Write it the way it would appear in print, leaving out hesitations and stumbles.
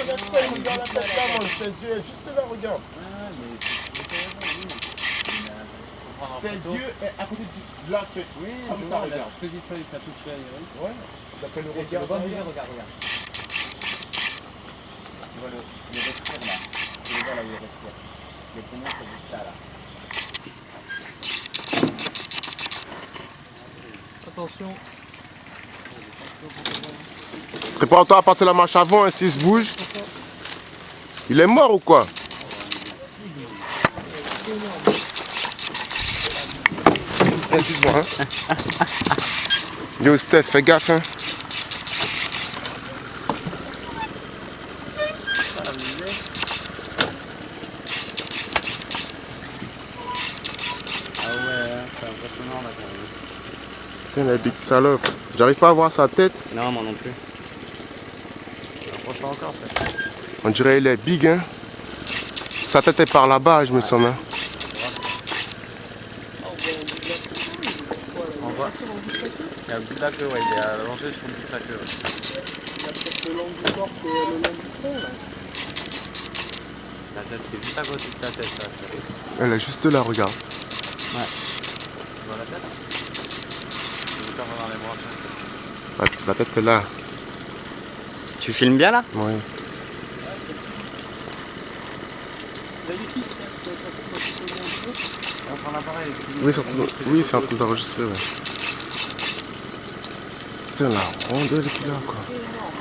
Regarde la tête là, moi, ses yeux, juste là, regarde. Ses yeux est à côté de la tête. Oui, comme ça, regarde. Petite feuille, ça touche là. Ouais, d'après le Et tu regard. vois, regarde. Tu vois, il respire là. Tu le vois là où il respire. Les poumons, c'est juste là. Attention. Prépare-toi à passer la marche avant, hein, s'il se bouge. Il est mort ou quoi? Excuse-moi, hein. Yo, Steph, fais gaffe, hein. Ah ouais, c'est impressionnant là quand même. Putain, la bite salope. J'arrive pas à voir sa tête. Non, moi non plus. Approche-toi encore, ça. On dirait qu'il est big, hein. Sa tête est par là-bas, je me sens, hein. On voit. Il y a un bout de la queue, ouais, il est allongé sur le bout de sa queue. Il a peut-être le long du corps que le long du tronc là. La tête, c'est juste à côté de ta tête, ça. Elle est juste là, regarde. Ouais. Tu vois la tête? Je vais t'avoir dans les bras. La tête est là. Tu filmes bien là? Oui. T'as des pistes, hein, tu dois sortir quand tu connais un peu. On prend l'appareil. Oui, c'est en train d'enregistrer, ouais. Putain, la rondelle qu'il a, quoi. C'est énorme.